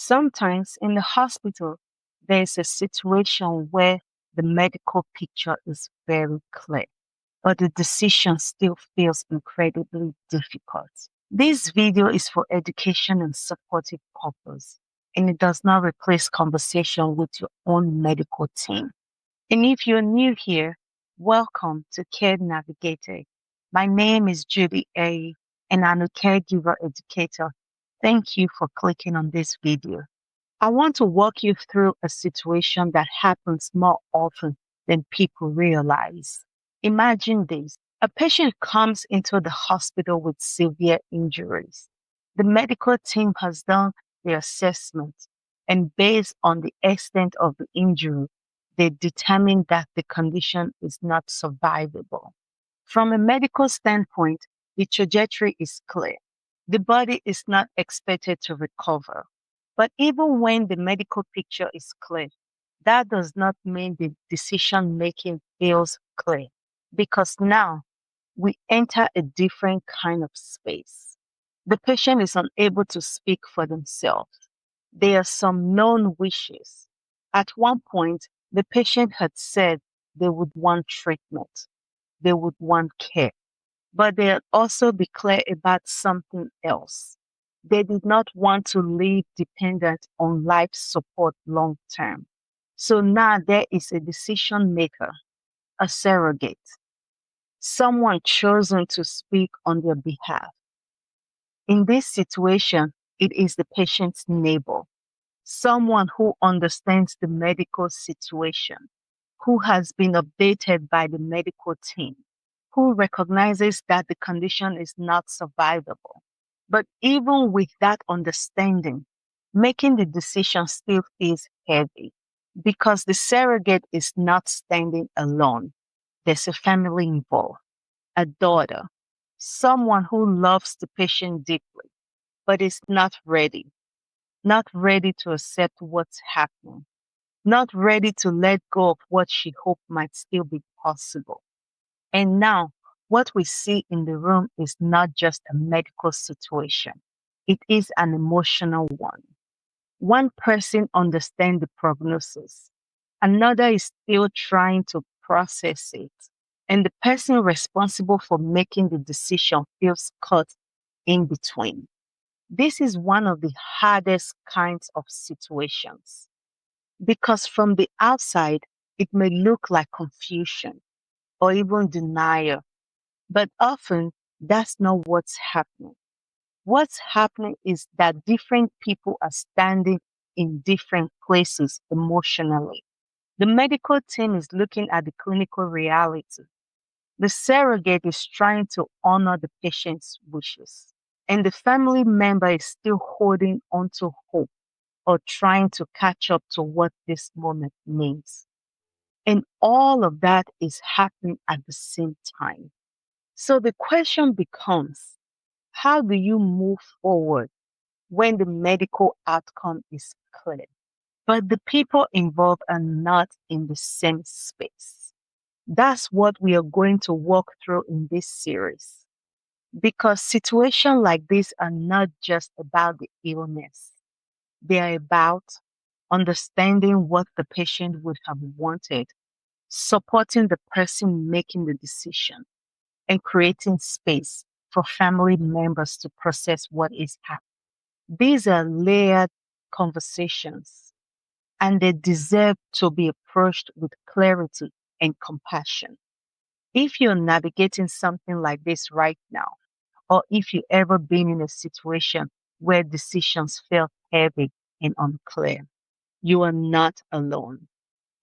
Sometimes in the hospital, there's a situation where the medical picture is very clear, but the decision still feels incredibly difficult. This video is for education and supportive purpose, and it does not replace conversation with your own medical team. And if you're new here, welcome to Care Navigator. My name is Judy A, and I'm a caregiver educator. Thank you for clicking on this video. I want to walk you through a situation that happens more often than people realize. Imagine this. A patient comes into the hospital with severe injuries. The medical team has done the assessment, and based on the extent of the injury, they determine that the condition is not survivable. From a medical standpoint, the trajectory is clear. The body is not expected to recover. But even when the medical picture is clear, that does not mean the decision making feels clear, because now we enter a different kind of space. The patient is unable to speak for themselves. There are some known wishes. At one point, the patient had said they would want treatment, they would want care, but they had also be clear about something else. They did not want to live dependent on life support long term. So now there is a decision maker, a surrogate, someone chosen to speak on their behalf. In this situation, it is the patient's neighbor, someone who understands the medical situation, who has been updated by the medical team, who recognizes that the condition is not survivable. But even with that understanding, making the decision still feels heavy because the surrogate is not standing alone. There's a family involved, a daughter, someone who loves the patient deeply, but is not ready to accept what's happening, not ready to let go of what she hoped might still be possible. And now, what we see in the room is not just a medical situation, it is an emotional one. One person understands the prognosis, another is still trying to process it, and the person responsible for making the decision feels caught in between. This is one of the hardest kinds of situations because from the outside, it may look like confusion or even denial, but often that's not what's happening. What's happening is that different people are standing in different places emotionally. The medical team is looking at the clinical reality. The surrogate is trying to honor the patient's wishes, and the family member is still holding on to hope or trying to catch up to what this moment means. And all of that is happening at the same time. So the question becomes, how do you move forward when the medical outcome is clear, but the people involved are not in the same space? That's what we are going to walk through in this series. Because situations like this are not just about the illness, they are about understanding what the patient would have wanted, supporting the person making the decision, and creating space for family members to process what is happening. These are layered conversations, and they deserve to be approached with clarity and compassion. If you're navigating something like this right now, or if you've ever been in a situation where decisions felt heavy and unclear, you are not alone.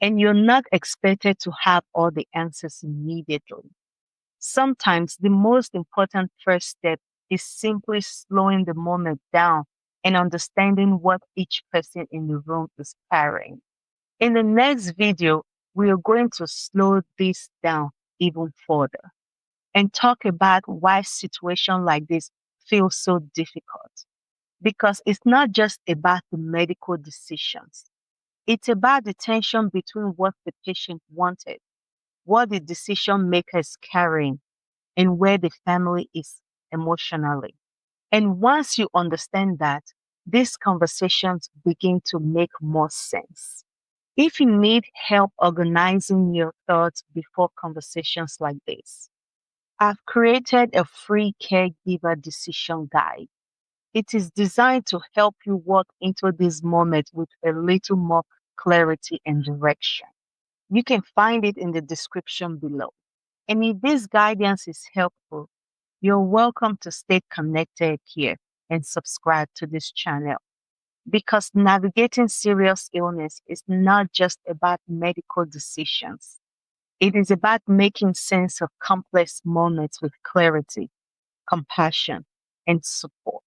And you're not expected to have all the answers immediately. Sometimes the most important first step is simply slowing the moment down and understanding what each person in the room is carrying. In the next video, we are going to slow this down even further and talk about why situations like this feel so difficult. Because it's not just about the medical decisions. It's about the tension between what the patient wanted, what the decision maker is carrying, and where the family is emotionally. And once you understand that, these conversations begin to make more sense. If you need help organizing your thoughts before conversations like this, I've created a free caregiver decision guide. It is designed to help you walk into this moment with a little more clarity and direction. You can find it in the description below. And if this guidance is helpful, you're welcome to stay connected here and subscribe to this channel because navigating serious illness is not just about medical decisions. It is about making sense of complex moments with clarity, compassion, and support.